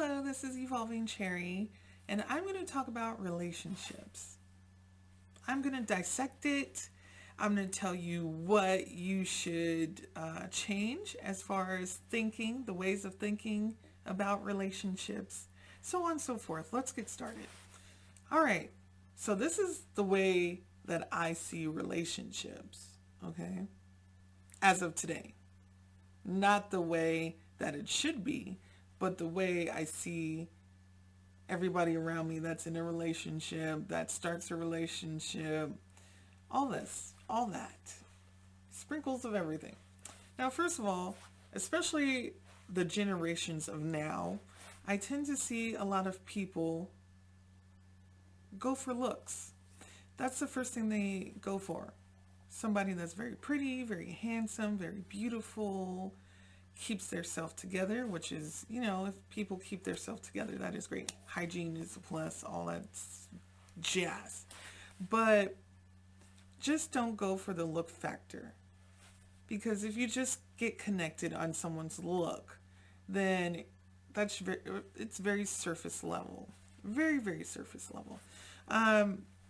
Hello, this is EvolvingCherry, and I'm going to talk about relationships. I'm going to dissect it. I'm going to tell you what you should change as far as thinking, the ways of thinking about relationships, so on and so forth. Let's get started. All right, so this is the way that I see relationships, okay, as of today. Not the way that it should be, but the way I see everybody around me that's in a relationship, that starts a relationship, all this, all that. Sprinkles of everything. Now, first of all, especially the generations of now, I tend to see a lot of people go for looks. That's the first thing they go for. Somebody that's very pretty, very handsome, very beautiful, keeps their self together, which is, if people keep their self together, that is great. Hygiene is a plus, all that jazz. But just don't go for the look factor. Because if you just get connected on someone's look, then it's very surface level. Very, very surface level.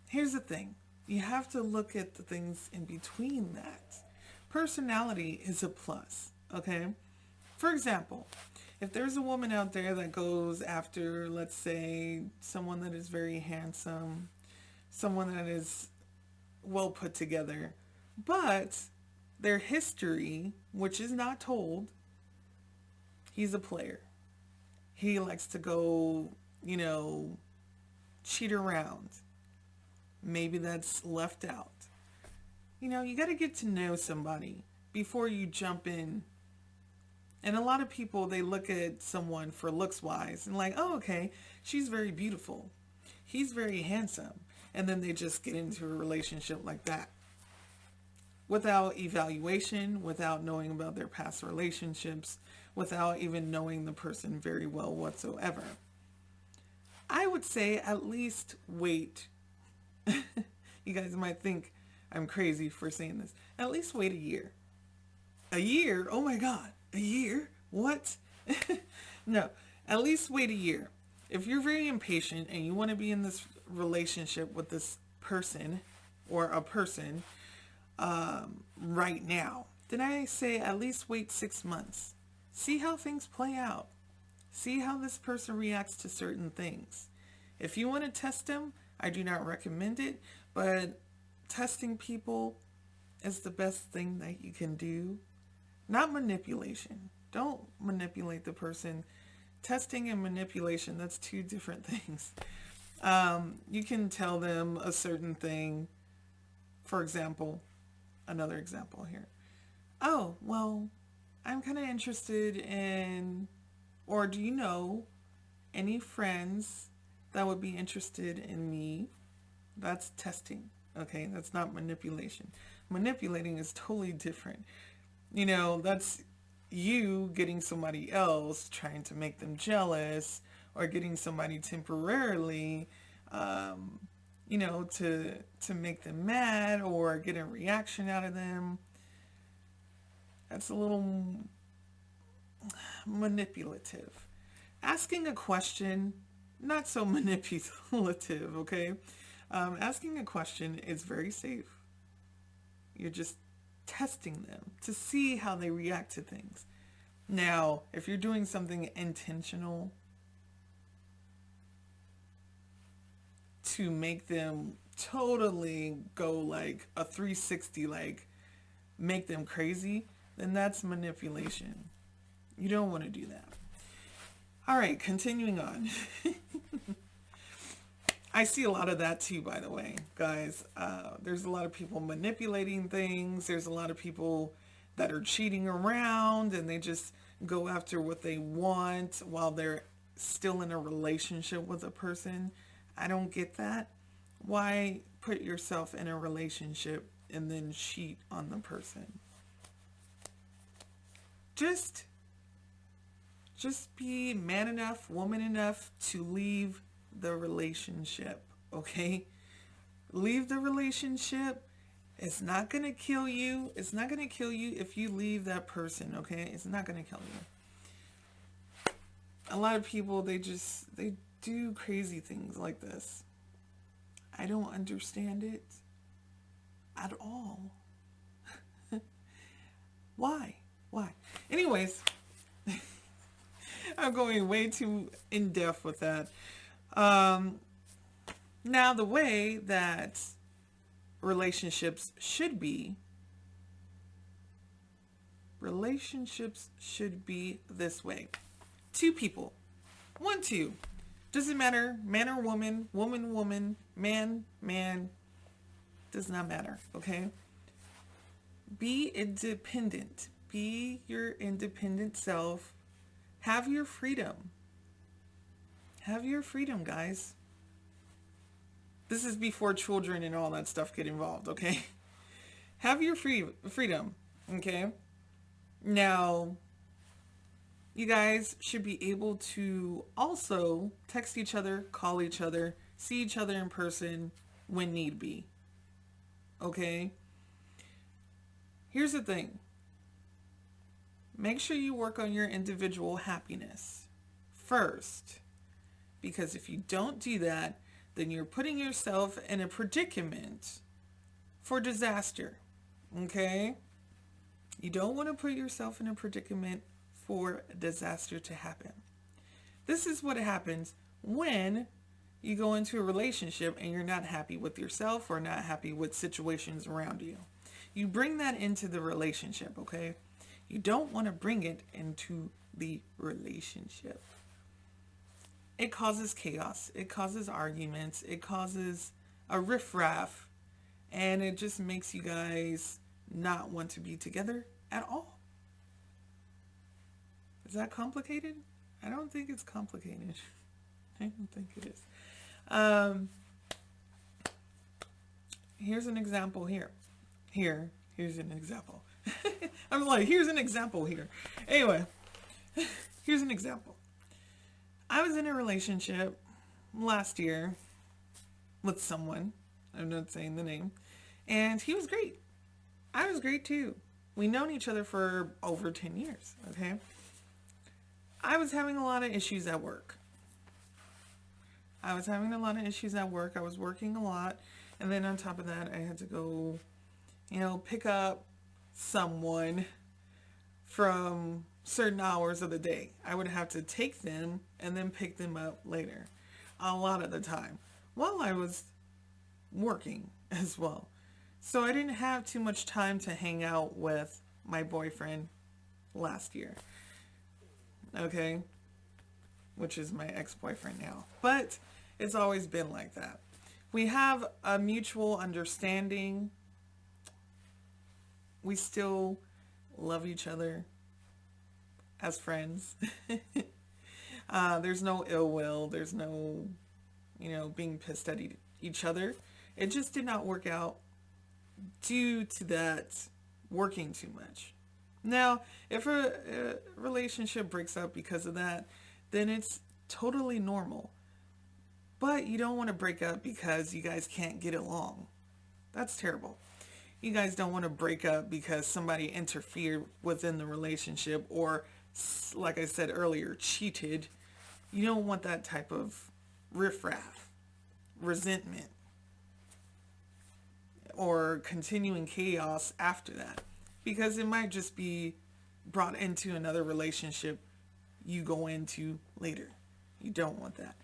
Here's the thing. You have to look at the things in between that. Personality is a plus, okay? For example, if there's a woman out there that goes after, let's say, someone that is very handsome, someone that is well put together, but their history, which is not told, he's a player. He likes to go, cheat around. Maybe that's left out. You got to get to know somebody before you jump in. And a lot of people, they look at someone for looks wise and like, oh, okay, she's very beautiful. He's very handsome. And then they just get into a relationship like that. Without evaluation, without knowing about their past relationships, without even knowing the person very well whatsoever. I would say at least wait. You guys might think I'm crazy for saying this. At least wait a year. A year? Oh my God. A year? What? No, at least wait a year. If you're very impatient and you want to be in this relationship with this person or a person right now, then I say at least wait 6 months. See how things play out. See how this person reacts to certain things. If you want to test them, I do not recommend it, but testing people is the best thing that you can do. Not manipulation. Don't manipulate the person. Testing and manipulation, that's two different things. You can tell them a certain thing. For example, another example here. Oh, well, I'm kind of interested in, or do you know any friends that would be interested in me? That's testing. Okay, that's not manipulation. Manipulating is totally different. That's you getting somebody else, trying to make them jealous, or getting somebody temporarily, to make them mad or get a reaction out of them. That's a little manipulative. Asking a question, not so manipulative, okay? Asking a question is very safe. You're just testing them to see how they react to things. Now, if you're doing something intentional to make them totally go like a 360, like make them crazy, then that's manipulation. You don't want to do that. All right, continuing on. I see a lot of that too, by the way, guys. There's a lot of people manipulating things. There's a lot of people that are cheating around and they just go after what they want while they're still in a relationship with a person. I don't get that. Why put yourself in a relationship and then cheat on the person? Just be man enough, woman enough to leave the relationship, okay? Leave the relationship. It's not going to kill you. It's not going to kill you if you leave that person, okay? It's not going to kill you. A lot of people, they do crazy things like this. I don't understand it at all. Why? Why? Anyways, I'm going way too in depth with that. Now, the way that relationships should be this way. Two people. One, two. Doesn't matter, man or woman, woman, woman, man, man. Does not matter, okay? Be independent. Be your independent self. Have your freedom. Have your freedom, guys. This is before children and all that stuff get involved, okay? Have your freedom, okay? Now, you guys should be able to also text each other, call each other, see each other in person when need be, okay? Here's the thing. Make sure you work on your individual happiness first, because if you don't do that, then you're putting yourself in a predicament for disaster, okay? You don't want to put yourself in a predicament for a disaster to happen. This is what happens when you go into a relationship and you're not happy with yourself or not happy with situations around you. You bring that into the relationship, okay? You don't want to bring it into the relationship. It causes chaos. It causes arguments. It causes a riffraff. And it just makes you guys not want to be together at all. Is that complicated? I don't think it's complicated. I don't think it is. Here's an example here. Here's an example. I'm like, here's an example here. Anyway, here's an example. I was in a relationship last year with someone. I'm not saying the name. And he was great. I was great too. We've known each other for over 10 years, okay? I was having a lot of issues at work. I was working a lot. And then on top of that, I had to go, pick up someone from certain hours of the day. I would have to take them and then pick them up later. A lot of the time. While I was working as well. So I didn't have too much time to hang out with my boyfriend last year. Okay? Which is my ex-boyfriend now. But it's always been like that. We have a mutual understanding. We still love each other as friends. There's no ill will. There's no, being pissed at each other. It just did not work out due to that working too much. Now, if a relationship breaks up because of that, then it's totally normal. But you don't want to break up because you guys can't get along. That's terrible. You guys don't want to break up because somebody interfered within the relationship or, like I said earlier, cheated. You don't want that type of riffraff, resentment, or continuing chaos after that. Because it might just be brought into another relationship you go into later. You don't want that.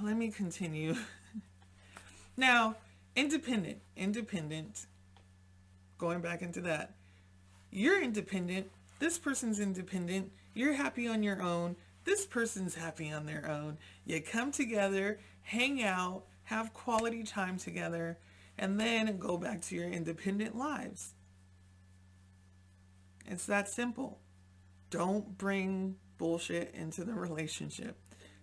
Let me continue. Now, independent, going back into that. You're independent. This person's independent. You're happy on your own. This person's happy on their own. You come together, hang out, have quality time together, and then go back to your independent lives. It's that simple. Don't bring bullshit into the relationship.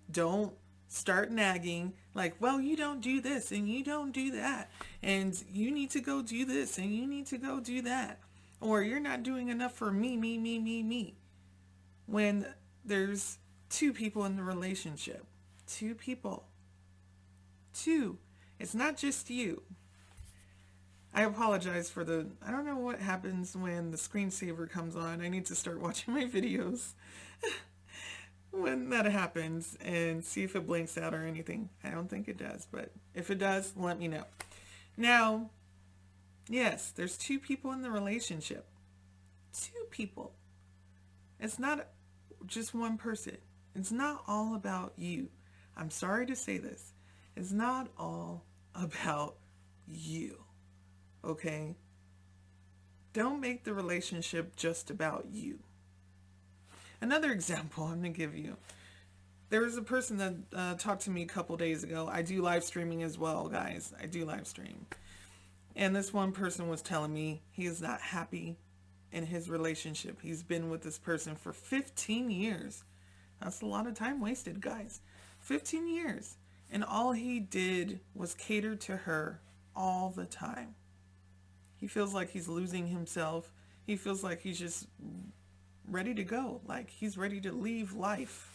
Don't start nagging like, well, you don't do this and you don't do that. And you need to go do this and you need to go do that. Or you're not doing enough for me. When there's two people in the relationship. Two people. Two. It's not just you. I apologize for I don't know what happens when the screensaver comes on. I need to start watching my videos. when that happens and see if it blinks out or anything. I don't think it does, but if it does, let me know. Now, yes, there's two people in the relationship. Two people. It's not just one person. It's not all about you. I'm sorry to say this. It's not all about you. Okay? Don't make the relationship just about you. Another example I'm going to give you. There was a person that talked to me a couple days ago. I do live streaming as well, guys. I do live stream. And this one person was telling me he is not happy in his relationship. He's been with this person for 15 years. That's a lot of time wasted, guys. 15 years. And all he did was cater to her all the time. He feels like he's losing himself. He feels like he's just ready to go. Like he's ready to leave life.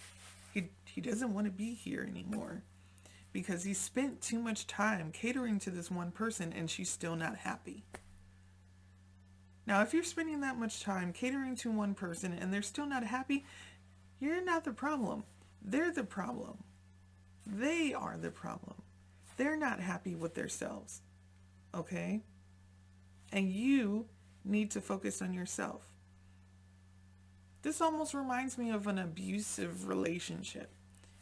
He doesn't want to be here anymore because he spent too much time catering to this one person and she's still not happy. Now, if you're spending that much time catering to one person and they're still not happy, you're not the problem. They're the problem. They are the problem. They're not happy with themselves. Okay? And you need to focus on yourself. This almost reminds me of an abusive relationship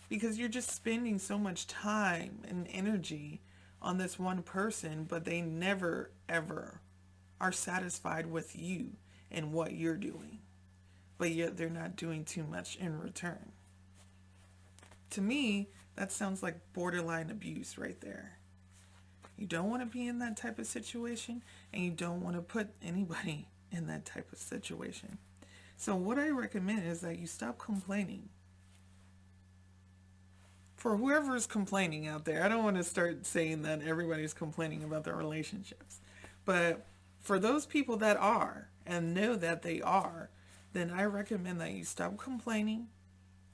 because you're just spending so much time and energy on this one person, but they never, ever are satisfied with you and what you're doing. But yet they're not doing too much in return. To me, that sounds like borderline abuse right there. You don't want to be in that type of situation, and you don't want to put anybody in that type of situation. So what I recommend is that you stop complaining. For whoever is complaining out there, I don't want to start saying that everybody's complaining about their relationships. But for those people that are and know that they are, then I recommend that you stop complaining.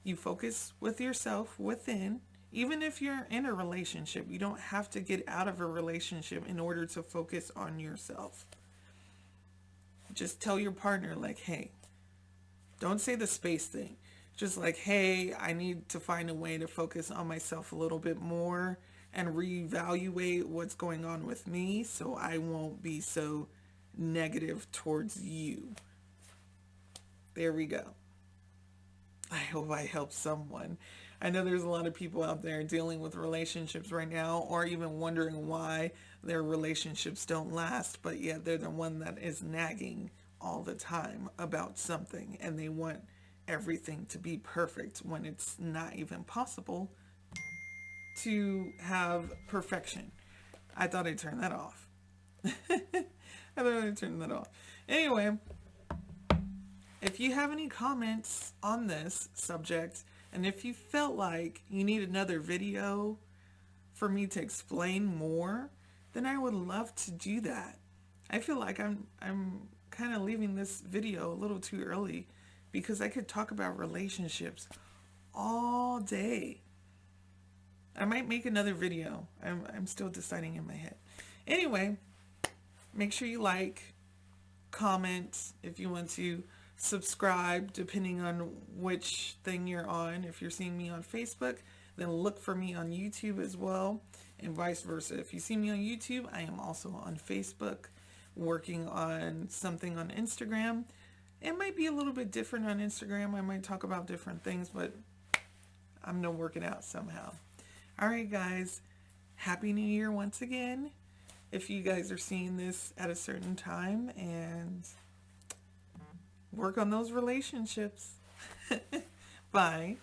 You focus with yourself within. Even if you're in a relationship, you don't have to get out of a relationship in order to focus on yourself. Just tell your partner, like, hey, don't say the space thing. Just like, hey, I need to find a way to focus on myself a little bit more and reevaluate what's going on with me so I won't be so negative towards you. There we go. I hope I helped someone. I know there's a lot of people out there dealing with relationships right now or even wondering why their relationships don't last, but yet they're the one that is nagging all the time about something and they want everything to be perfect when it's not even possible to have perfection. I thought I'd turn that off. Anyway, if you have any comments on this subject, and if you felt like you need another video for me to explain more, then I would love to do that. I feel like I'm kind of leaving this video a little too early because I could talk about relationships all day. I might make another video. I'm still deciding in my head. Anyway, make sure you like, comment if you want to, subscribe depending on which thing you're on. If you're seeing me on Facebook, then look for me on YouTube as well, and vice versa. If you see me on YouTube, I am also on Facebook, working on something on Instagram. It might be a little bit different on Instagram. I might talk about different things, but I'm gonna work it out somehow. All right, guys. Happy New Year once again. If you guys are seeing this at a certain time, and work on those relationships. Bye.